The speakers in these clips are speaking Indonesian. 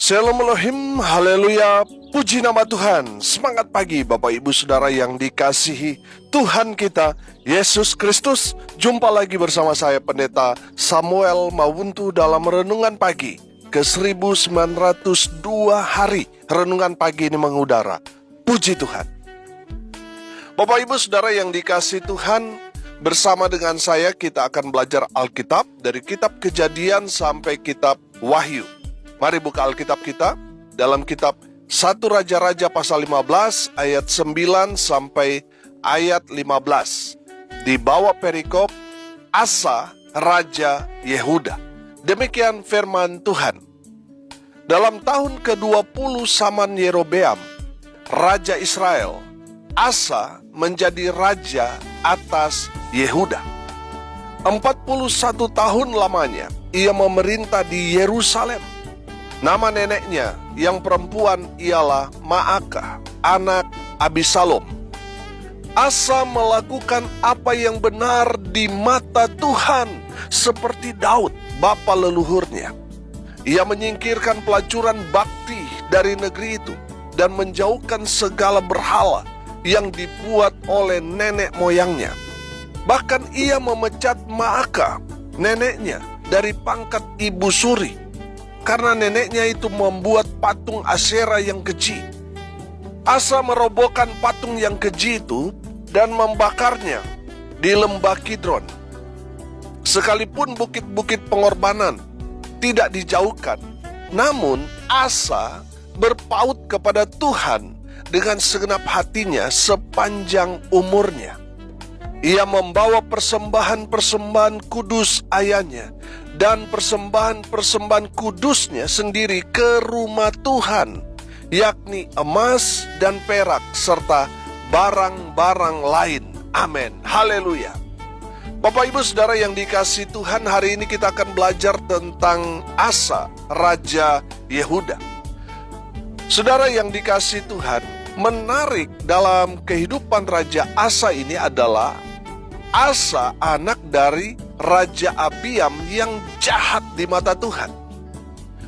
Shalom Elohim, haleluya, puji nama Tuhan. Semangat pagi Bapak Ibu Saudara yang dikasihi Tuhan kita, Yesus Kristus. Jumpa lagi bersama saya Pendeta Samuel Mawuntu dalam Renungan Pagi ke 1902 hari. Renungan pagi ini mengudara. Puji Tuhan. Bapak Ibu Saudara yang dikasihi Tuhan, bersama dengan saya kita akan belajar Alkitab dari kitab Kejadian sampai kitab Wahyu. Mari buka Alkitab kita dalam kitab 1 Raja-Raja pasal 15 ayat 9 sampai ayat 15. Di bawah perikop Asa Raja Yehuda. Demikian firman Tuhan. Dalam tahun ke-20 zaman Yerobeam, Raja Israel, Asa menjadi raja atas Yehuda. 41 tahun lamanya ia memerintah di Yerusalem. Nama neneknya yang perempuan ialah Maakah, anak Abisalom. Asa melakukan apa yang benar di mata Tuhan seperti Daud, bapa leluhurnya. Ia menyingkirkan pelacuran bakti dari negeri itu dan menjauhkan segala berhala yang dibuat oleh nenek moyangnya. Bahkan ia memecat Maakah, neneknya, dari pangkat ibu suri, karena neneknya itu membuat patung Asyera yang keji. Asa merobohkan patung yang keji itu dan membakarnya di lembah Kidron. Sekalipun bukit-bukit pengorbanan tidak dijauhkan, namun Asa berpaut kepada Tuhan dengan segenap hatinya sepanjang umurnya. Ia membawa persembahan-persembahan kudus ayahnya dan persembahan-persembahan kudusnya sendiri ke rumah Tuhan, yakni emas dan perak serta barang-barang lain. Amin. Haleluya. Bapak Ibu Saudara yang dikasihi Tuhan, hari ini kita akan belajar tentang Asa, Raja Yehuda. Saudara yang dikasihi Tuhan, menarik dalam kehidupan Raja Asa ini adalah Asa anak dari Raja Abiam yang jahat di mata Tuhan.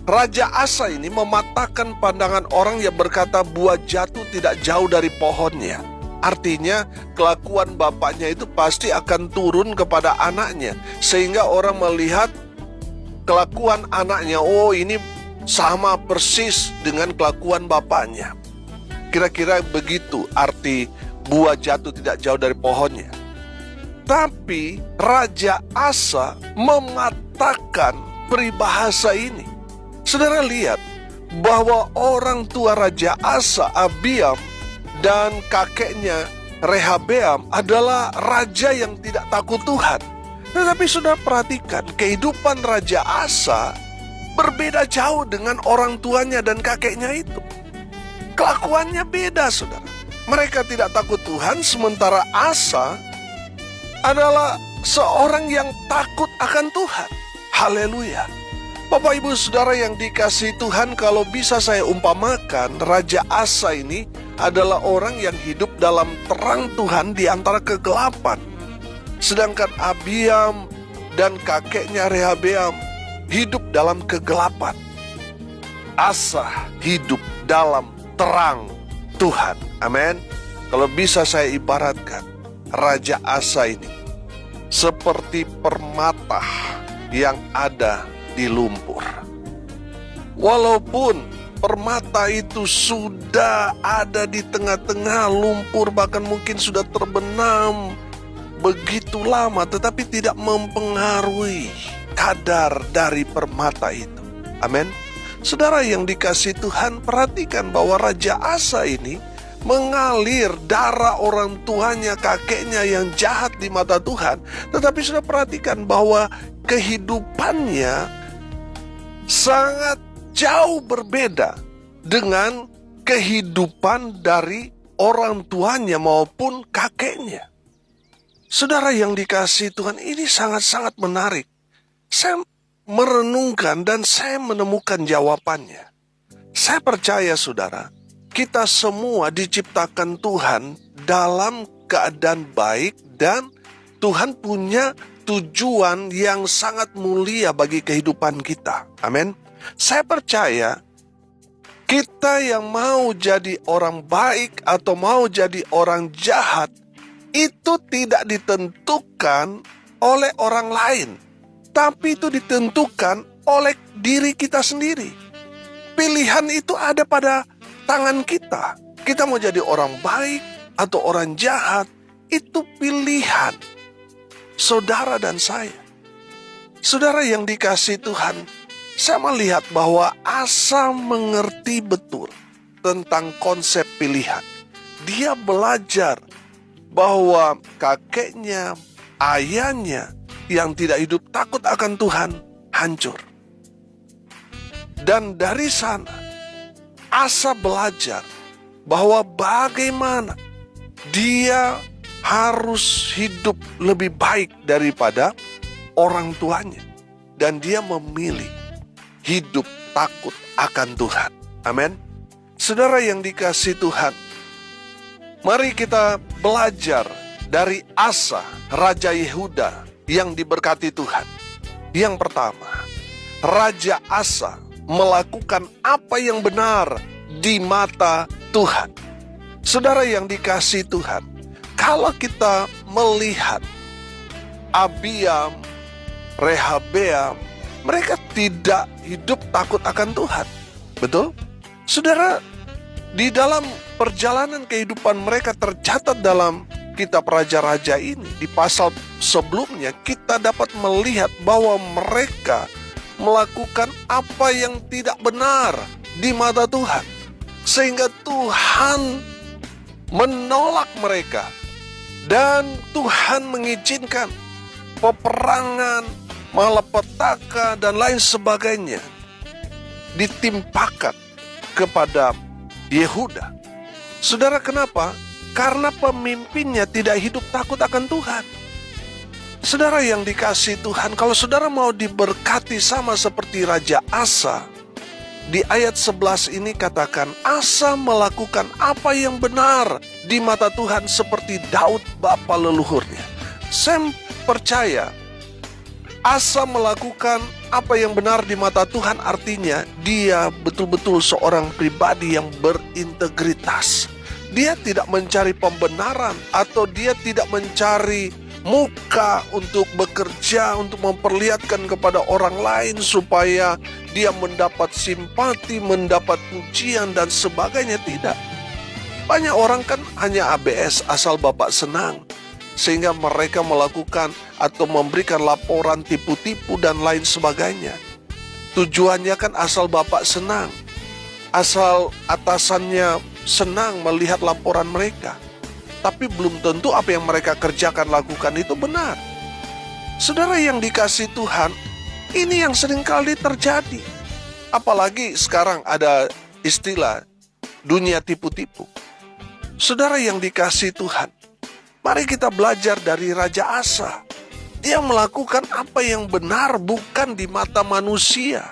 Raja Asa ini mematahkan pandangan orang yang berkata buah jatuh tidak jauh dari pohonnya. Artinya kelakuan bapaknya itu pasti akan turun kepada anaknya, sehingga orang melihat kelakuan anaknya, oh ini sama persis dengan kelakuan bapaknya. Kira-kira begitu arti buah jatuh tidak jauh dari pohonnya. Tapi Raja Asa mematahkan peribahasa ini. Saudara lihat bahwa orang tua Raja Asa, Abiam, dan kakeknya Rehabeam adalah raja yang tidak takut Tuhan. Tetapi saudara perhatikan, kehidupan Raja Asa berbeda jauh dengan orang tuanya dan kakeknya itu. Kelakuannya beda, saudara. Mereka tidak takut Tuhan, sementara Asa adalah seorang yang takut akan Tuhan. Haleluya. Bapak Ibu Saudara yang dikasihi Tuhan, kalau bisa saya umpamakan, Raja Asa ini adalah orang yang hidup dalam terang Tuhan di antara kegelapan. Sedangkan Abiam dan kakeknya Rehabeam hidup dalam kegelapan. Asa hidup dalam terang Tuhan. Amin. Kalau bisa saya ibaratkan, Raja Asa ini seperti permata yang ada di lumpur. Walaupun permata itu sudah ada di tengah-tengah lumpur, bahkan mungkin sudah terbenam begitu lama, tetapi tidak mempengaruhi kadar dari permata itu. Amin. Saudara yang dikasihi Tuhan, perhatikan bahwa Raja Asa ini mengalir darah orang tuanya, kakeknya yang jahat di mata Tuhan. Tetapi sudah perhatikan bahwa kehidupannya sangat jauh berbeda dengan kehidupan dari orang tuanya maupun kakeknya. Saudara yang dikasihi Tuhan, ini sangat-sangat menarik. Saya merenungkan dan saya menemukan jawabannya. Saya percaya saudara, kita semua diciptakan Tuhan dalam keadaan baik dan Tuhan punya tujuan yang sangat mulia bagi kehidupan kita. Amin. Saya percaya Kita yang mau jadi orang baik atau mau jadi orang jahat, itu tidak ditentukan oleh orang lain, tapi itu ditentukan oleh diri kita sendiri. Pilihan itu ada pada tangan kita. Kita mau jadi orang baik atau orang jahat, itu pilihan saudara dan saya. Saudara yang dikasihi Tuhan, saya melihat bahwa Asa mengerti betul tentang konsep pilihan. Dia belajar bahwa kakeknya, ayahnya yang tidak hidup takut akan Tuhan hancur. Dan dari sana, Asa belajar bahwa bagaimana dia harus hidup lebih baik daripada orang tuanya. Dan dia memilih hidup takut akan Tuhan. Amin. Saudara yang dikasihi Tuhan, mari kita belajar dari Asa, Raja Yehuda yang diberkati Tuhan. Yang pertama, Raja Asa melakukan apa yang benar di mata Tuhan. Saudara yang dikasihi Tuhan, kalau kita melihat Abiam, Rehabeam, mereka tidak hidup takut akan Tuhan. Betul? Saudara, di dalam perjalanan kehidupan mereka tercatat dalam kitab Raja-Raja ini, di pasal sebelumnya kita dapat melihat bahwa mereka melakukan apa yang tidak benar di mata Tuhan, sehingga Tuhan menolak mereka dan Tuhan mengizinkan peperangan, malapetaka dan lain sebagainya ditimpakan kepada Yehuda. Saudara, kenapa? Karena pemimpinnya tidak hidup takut akan Tuhan. Saudara yang dikasihi Tuhan, kalau saudara mau diberkati sama seperti Raja Asa, di ayat 11 ini katakan, Asa melakukan apa yang benar di mata Tuhan seperti Daud bapa leluhurnya. Saya percaya Asa melakukan apa yang benar di mata Tuhan, artinya dia betul-betul seorang pribadi yang berintegritas. Dia tidak mencari pembenaran atau dia tidak mencari muka untuk bekerja, untuk memperlihatkan kepada orang lain supaya dia mendapat simpati, mendapat pujian dan sebagainya. Tidak. Banyak orang kan hanya ABS, asal Bapak senang, sehingga mereka melakukan atau memberikan laporan tipu-tipu dan lain sebagainya. Tujuannya kan asal Bapak senang, asal atasannya senang melihat laporan mereka. Tapi belum tentu apa yang mereka kerjakan, lakukan itu benar. Saudara yang dikasihi Tuhan, ini yang seringkali terjadi. Apalagi sekarang ada istilah dunia tipu-tipu. Saudara yang dikasihi Tuhan, mari kita belajar dari Raja Asa. Dia melakukan apa yang benar bukan di mata manusia,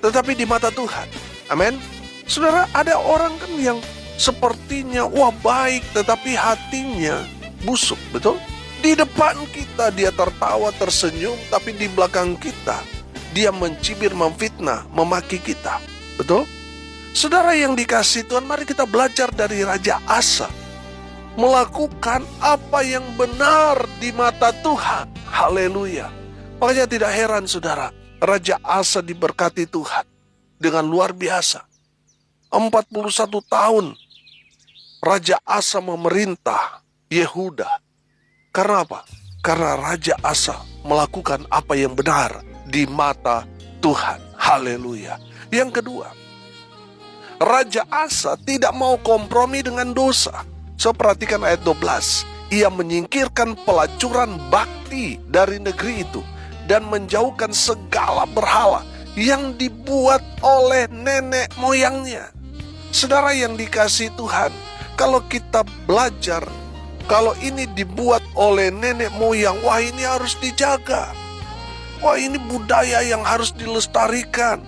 tetapi di mata Tuhan. Amin. Saudara, ada orang kan yang sepertinya wah baik, tetapi hatinya busuk, betul? Di depan kita dia tertawa, tersenyum, tapi di belakang kita dia mencibir, memfitnah, memaki kita, betul? Saudara yang dikasihi Tuhan, mari kita belajar dari Raja Asa, melakukan apa yang benar di mata Tuhan. Haleluya. Makanya tidak heran saudara, Raja Asa diberkati Tuhan dengan luar biasa. 41 tahun Raja Asa memerintah Yehuda. Karena apa? Karena Raja Asa melakukan apa yang benar di mata Tuhan. Haleluya. Yang kedua, Raja Asa tidak mau kompromi dengan dosa. So, perhatikan ayat 12. Ia menyingkirkan pelacuran bakti dari negeri itu dan menjauhkan segala berhala yang dibuat oleh nenek moyangnya. Saudara yang dikasihi Tuhan, kalau kita belajar, kalau ini dibuat oleh nenek moyang, wah ini harus dijaga. Wah ini budaya yang harus dilestarikan.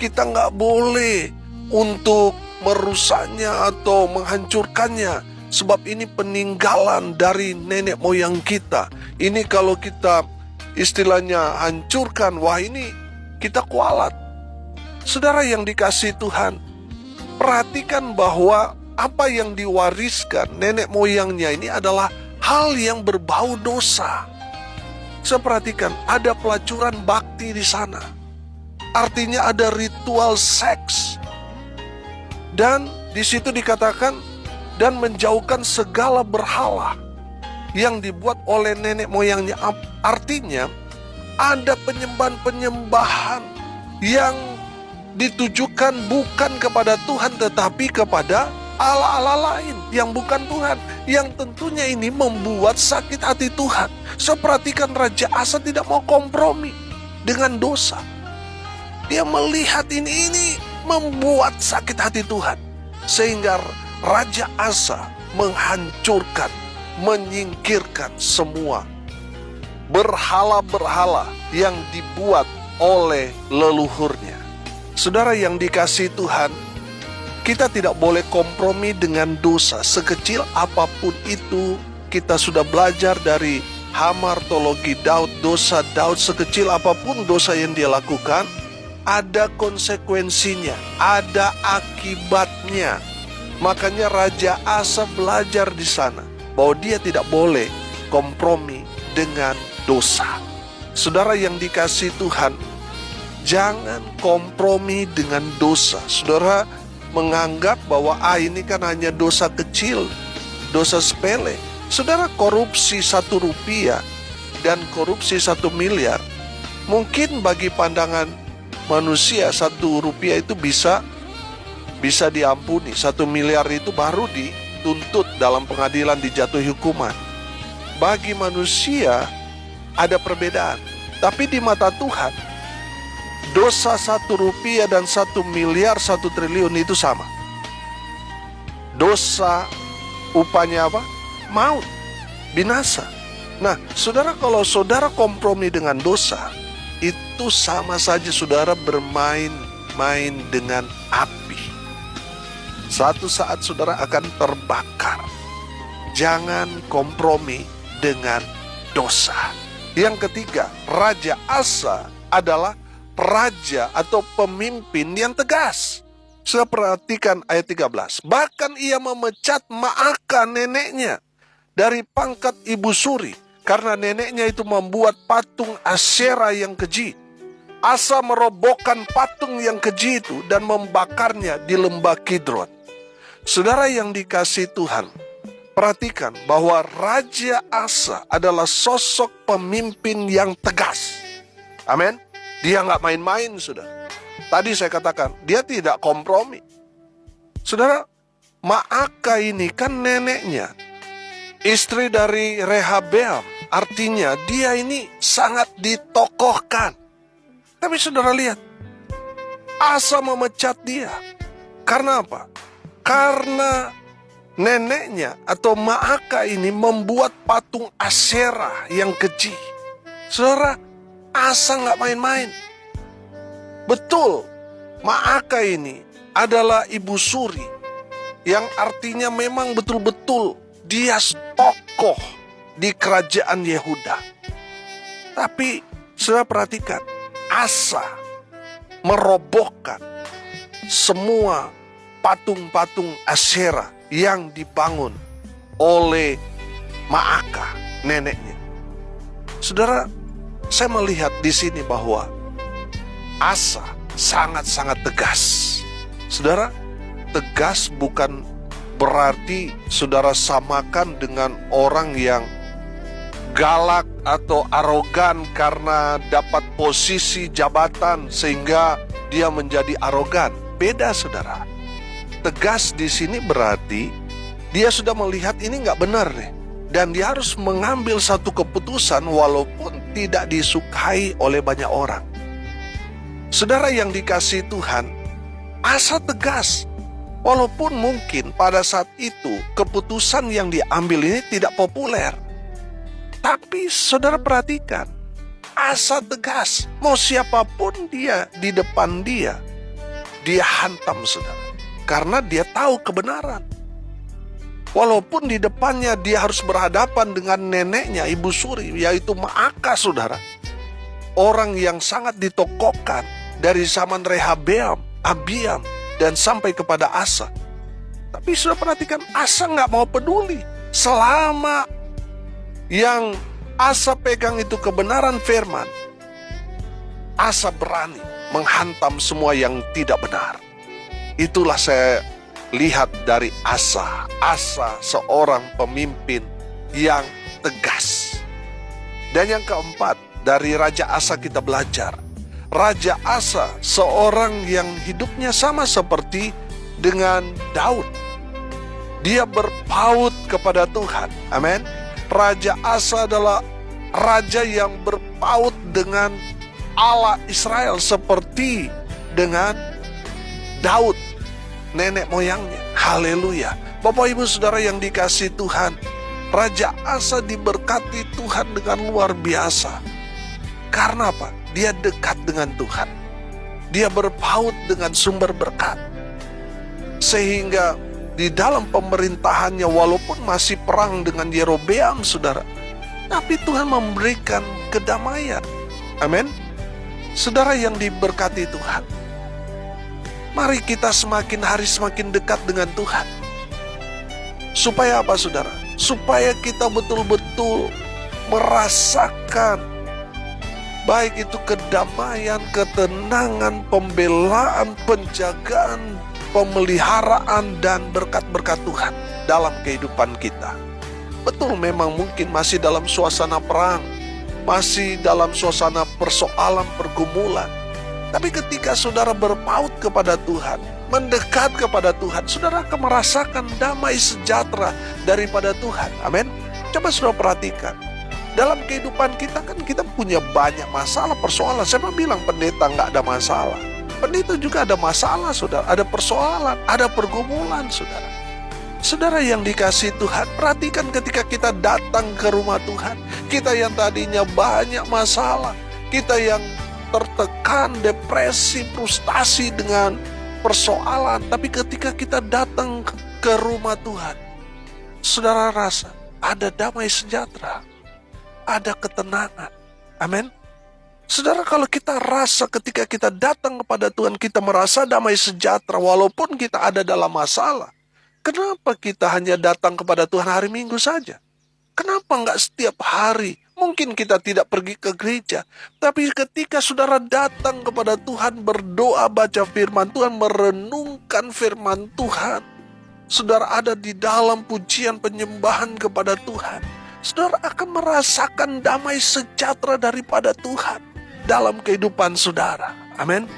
Kita nggak boleh untuk merusaknya atau menghancurkannya. Sebab ini peninggalan dari nenek moyang kita. Ini kalau kita istilahnya hancurkan, wah ini kita kualat. Saudara yang dikasihi Tuhan, perhatikan bahwa apa yang diwariskan nenek moyangnya ini adalah hal yang berbau dosa. Saya perhatikan ada pelacuran bakti di sana. Artinya ada ritual seks. Dan di situ dikatakan dan menjauhkan segala berhala yang dibuat oleh nenek moyangnya. Artinya ada penyembahan-penyembahan yang ditujukan bukan kepada Tuhan tetapi kepada Allah-Allah lain yang bukan Tuhan, yang tentunya ini membuat sakit hati Tuhan. Saya perhatikan Raja Asa tidak mau kompromi dengan dosa. Dia melihat ini membuat sakit hati Tuhan, sehingga Raja Asa menghancurkan, menyingkirkan semua berhala-berhala yang dibuat oleh leluhurnya. Saudara yang dikasihi Tuhan, kita tidak boleh kompromi dengan dosa. Sekecil apapun itu, kita sudah belajar dari hamartologi Daud, dosa Daud sekecil apapun dosa yang dia lakukan, ada konsekuensinya, ada akibatnya. Makanya Raja Asa belajar di sana bahwa dia tidak boleh kompromi dengan dosa. Saudara yang dikasihi Tuhan, jangan kompromi dengan dosa. Saudara menganggap bahwa ini kan hanya dosa kecil, dosa sepele. Saudara, korupsi 1 rupiah dan korupsi 1 miliar, mungkin bagi pandangan manusia 1 rupiah itu bisa diampuni. 1 miliar itu baru dituntut dalam pengadilan, dijatuhi hukuman. Bagi manusia ada perbedaan, tapi di mata Tuhan dosa 1 rupiah dan 1 miliar 1 triliun itu sama. Dosa upahnya apa? Maut, binasa. Nah, saudara, kalau saudara kompromi dengan dosa, itu sama saja saudara bermain-main dengan api. Suatu saat saudara akan terbakar. Jangan kompromi dengan dosa. Yang ketiga, Raja Asa adalah raja atau pemimpin yang tegas. Saya perhatikan ayat 13. Bahkan ia memecat Maaka neneknya dari pangkat ibu suri, karena neneknya itu membuat patung Asyera yang keji. Asa merobohkan patung yang keji itu dan membakarnya di lembah Kidron. Saudara yang dikasihi Tuhan, perhatikan bahwa Raja Asa adalah sosok pemimpin yang tegas. Amin. Dia nggak main-main, saudara. Tadi saya katakan, dia tidak kompromi. Saudara, Maaka ini kan neneknya, istri dari Rehabeam. Artinya dia ini sangat ditokohkan. Tapi saudara lihat, Asa memecat dia. Karena apa? Karena neneknya atau Maaka ini membuat patung Asyera yang keji. Saudara, Asa nggak main-main. Betul, Maaka ini adalah ibu suri, yang artinya memang betul-betul dia tokoh di kerajaan Yehuda. Tapi saudara perhatikan, Asa merobohkan semua patung-patung Asyera yang dibangun oleh Maaka, neneknya. Saudara, saya melihat di sini bahwa Asa sangat-sangat tegas. Saudara, tegas bukan berarti saudara samakan dengan orang yang galak atau arogan karena dapat posisi jabatan sehingga dia menjadi arogan. Beda, saudara. Tegas di sini berarti dia sudah melihat ini nggak benar nih, dan dia harus mengambil satu keputusan walaupun tidak disukai oleh banyak orang. Saudara yang dikasihi Tuhan, Asa tegas. Walaupun mungkin pada saat itu keputusan yang diambil ini tidak populer. Tapi saudara perhatikan, Asa tegas. Mau siapapun dia di depan dia hantam, saudara. Karena dia tahu kebenaran. Walaupun di depannya dia harus berhadapan dengan neneknya, ibu suri, yaitu Maaka, saudara. Orang yang sangat ditokohkan dari zaman Rehabeam, Abiam, dan sampai kepada Asa. Tapi sudah perhatikan, Asa nggak mau peduli. Selama yang Asa pegang itu kebenaran firman, Asa berani menghantam semua yang tidak benar. Itulah saya lihat dari Asa. Asa seorang pemimpin yang tegas. Dan yang keempat, dari Raja Asa kita belajar. Raja Asa seorang yang hidupnya sama seperti dengan Daud. Dia berpaut kepada Tuhan. Amin. Raja Asa adalah raja yang berpaut dengan Allah Israel seperti dengan Daud, nenek moyangnya. Haleluya. Bapak Ibu Saudara yang dikasihi Tuhan, Raja Asa diberkati Tuhan dengan luar biasa. Karena apa? Dia dekat dengan Tuhan. Dia berpaut dengan sumber berkat. Sehingga di dalam pemerintahannya, walaupun masih perang dengan Yerobeam, saudara, tapi Tuhan memberikan kedamaian. Amin. Saudara yang diberkati Tuhan, mari kita semakin hari semakin dekat dengan Tuhan. Supaya apa, saudara? Supaya kita betul-betul merasakan baik itu kedamaian, ketenangan, pembelaan, penjagaan, pemeliharaan, dan berkat-berkat Tuhan dalam kehidupan kita. Betul, memang mungkin masih dalam suasana perang, masih dalam suasana persoalan, pergumulan. Tapi ketika saudara berpaut kepada Tuhan, mendekat kepada Tuhan, saudara akan merasakan damai sejahtera daripada Tuhan. Amin. Coba saudara perhatikan, dalam kehidupan kita kan kita punya banyak masalah, persoalan. Saya mau bilang pendeta nggak ada masalah. Pendeta juga ada masalah, saudara. Ada persoalan, ada pergumulan, saudara. Saudara yang dikasihi Tuhan, perhatikan ketika kita datang ke rumah Tuhan. Kita yang tadinya banyak masalah, kita yang tertekan, depresi, frustasi dengan persoalan. Tapi ketika kita datang ke rumah Tuhan, saudara rasa ada damai sejahtera, ada ketenangan. Amin. Saudara, kalau kita rasa ketika kita datang kepada Tuhan, kita merasa damai sejahtera walaupun kita ada dalam masalah. Kenapa kita hanya datang kepada Tuhan hari Minggu saja? Kenapa enggak setiap hari? Mungkin kita tidak pergi ke gereja, tapi ketika saudara datang kepada Tuhan, berdoa, baca firman Tuhan, merenungkan firman Tuhan, saudara ada di dalam pujian penyembahan kepada Tuhan, saudara akan merasakan damai sejahtera daripada Tuhan dalam kehidupan saudara. Amin.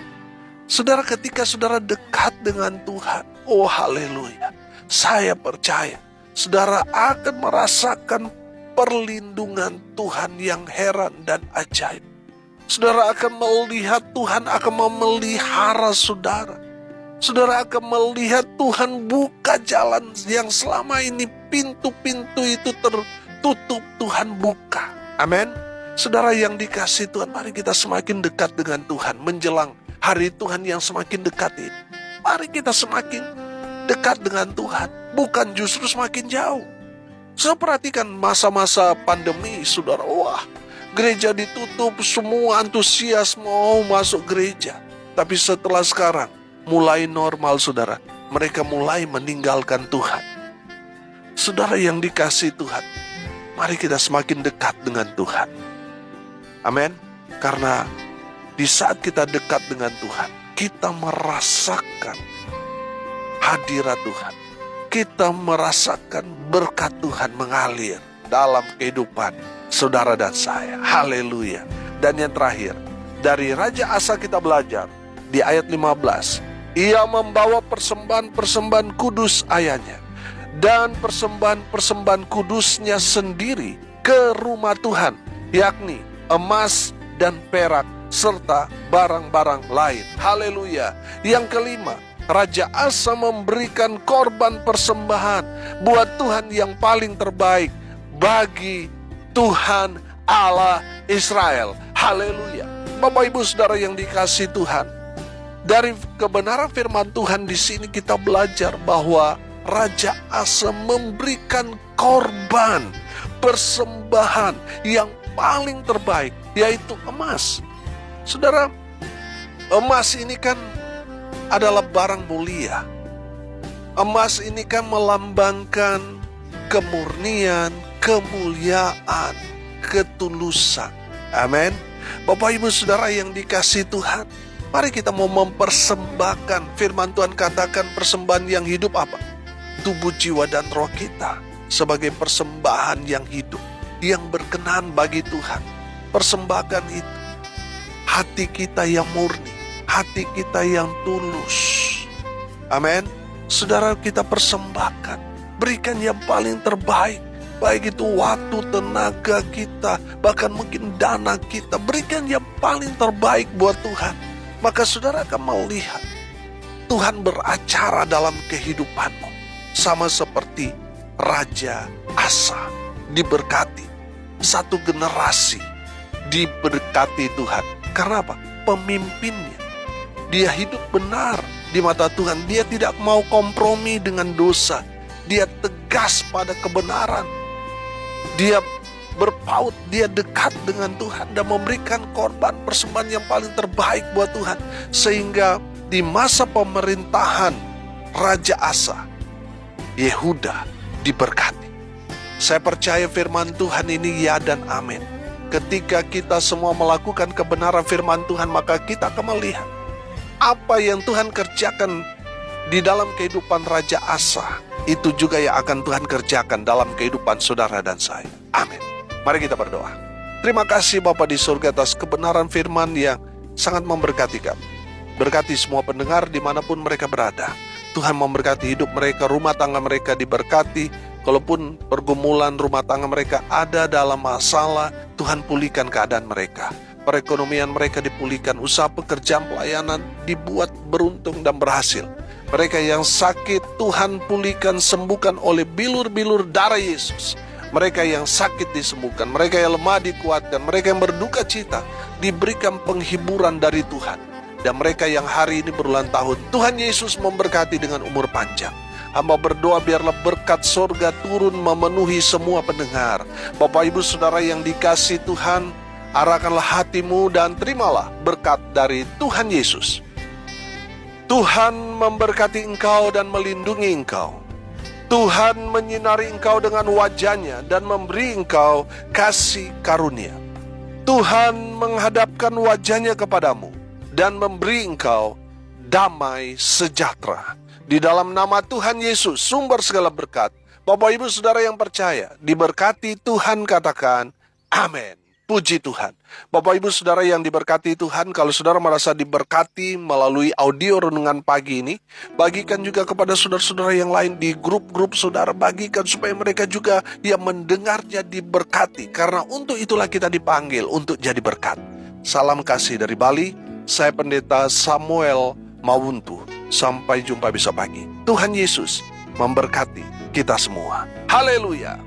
Saudara, ketika saudara dekat dengan Tuhan, oh haleluya, saya percaya saudara akan merasakan perlindungan Tuhan yang heran dan ajaib. Saudara akan melihat Tuhan akan memelihara saudara. Saudara akan melihat Tuhan buka jalan yang selama ini pintu-pintu itu tertutup, Tuhan buka. Amin. Saudara yang dikasihi Tuhan, mari kita semakin dekat dengan Tuhan menjelang hari Tuhan yang semakin dekat ini. Mari kita semakin dekat dengan Tuhan, bukan justru semakin jauh. Saya perhatikan masa-masa pandemi, saudara, wah, gereja ditutup, semua antusias mau masuk gereja. Tapi setelah sekarang, mulai normal, saudara, mereka mulai meninggalkan Tuhan. Saudara yang dikasihi Tuhan, mari kita semakin dekat dengan Tuhan. Amin. Karena di saat kita dekat dengan Tuhan, kita merasakan hadirat Tuhan. Kita merasakan berkat Tuhan mengalir dalam kehidupan saudara dan saya. Haleluya. Dan yang terakhir, dari Raja Asa kita belajar di ayat 15. Ia membawa persembahan-persembahan kudus ayahnya dan persembahan-persembahan kudusnya sendiri ke rumah Tuhan, yakni emas dan perak serta barang-barang lain. Haleluya. Yang kelima, Raja Asa memberikan korban persembahan buat Tuhan yang paling terbaik bagi Tuhan Allah Israel. Haleluya. Bapak Ibu Saudara yang dikasihi Tuhan, dari kebenaran firman Tuhan di sini kita belajar bahwa Raja Asa memberikan korban persembahan yang paling terbaik, yaitu emas. Saudara, emas ini kan adalah barang mulia. Emas ini kan melambangkan kemurnian, kemuliaan, ketulusan. Amin. Bapak Ibu Saudara yang dikasihi Tuhan, mari kita mau mempersembahkan. Firman Tuhan katakan persembahan yang hidup apa? Tubuh, jiwa, dan roh kita sebagai persembahan yang hidup, yang berkenan bagi Tuhan. Persembahkan itu. Hati kita yang murni, hati kita yang tulus. Amin. Saudara, kita persembahkan. Berikan yang paling terbaik. Baik itu waktu, tenaga kita, bahkan mungkin dana kita. Berikan yang paling terbaik buat Tuhan. Maka saudara akan melihat Tuhan beracara dalam kehidupanmu. Sama seperti Raja Asa diberkati. Satu generasi diberkati Tuhan. Karena apa? Pemimpinnya. Dia hidup benar di mata Tuhan. Dia tidak mau kompromi dengan dosa. Dia tegas pada kebenaran. Dia berpaut, dia dekat dengan Tuhan dan memberikan korban persembahan yang paling terbaik buat Tuhan. Sehingga di masa pemerintahan Raja Asa, Yehuda diberkati. Saya percaya firman Tuhan ini ya dan amin. Ketika kita semua melakukan kebenaran firman Tuhan, maka kita akan melihat apa yang Tuhan kerjakan di dalam kehidupan Raja Asa, itu juga yang akan Tuhan kerjakan dalam kehidupan saudara dan saya. Amin. Mari kita berdoa. Terima kasih Bapa di surga atas kebenaran firman yang sangat memberkati kami. Berkati semua pendengar dimanapun mereka berada. Tuhan memberkati hidup mereka, rumah tangga mereka diberkati. Kalaupun pergumulan rumah tangga mereka ada dalam masalah, Tuhan pulihkan keadaan mereka. Perekonomian mereka dipulihkan, usaha pekerjaan pelayanan dibuat beruntung dan berhasil. Mereka yang sakit, Tuhan pulihkan, sembuhkan oleh bilur-bilur darah Yesus. Mereka yang sakit disembuhkan, mereka yang lemah dikuatkan, mereka yang berduka cita diberikan penghiburan dari Tuhan. Dan mereka yang hari ini berulang tahun, Tuhan Yesus memberkati dengan umur panjang. Hamba berdoa biarlah berkat sorga turun memenuhi semua pendengar. Bapak Ibu Saudara yang dikasihi Tuhan, arahkanlah hatimu dan terimalah berkat dari Tuhan Yesus. Tuhan memberkati engkau dan melindungi engkau. Tuhan menyinari engkau dengan wajah-Nya dan memberi engkau kasih karunia. Tuhan menghadapkan wajah-Nya kepadamu dan memberi engkau damai sejahtera. Di dalam nama Tuhan Yesus, sumber segala berkat, Bapak Ibu Saudara yang percaya, diberkati Tuhan, katakan amin. Puji Tuhan. Bapak Ibu Saudara yang diberkati Tuhan, kalau saudara merasa diberkati melalui audio renungan pagi ini, bagikan juga kepada saudara-saudara yang lain di grup-grup saudara, bagikan supaya mereka juga yang mendengarnya diberkati. Karena untuk itulah kita dipanggil untuk jadi berkat. Salam kasih dari Bali, saya Pendeta Samuel Mawuntu. Sampai jumpa besok pagi. Tuhan Yesus memberkati kita semua. Haleluya.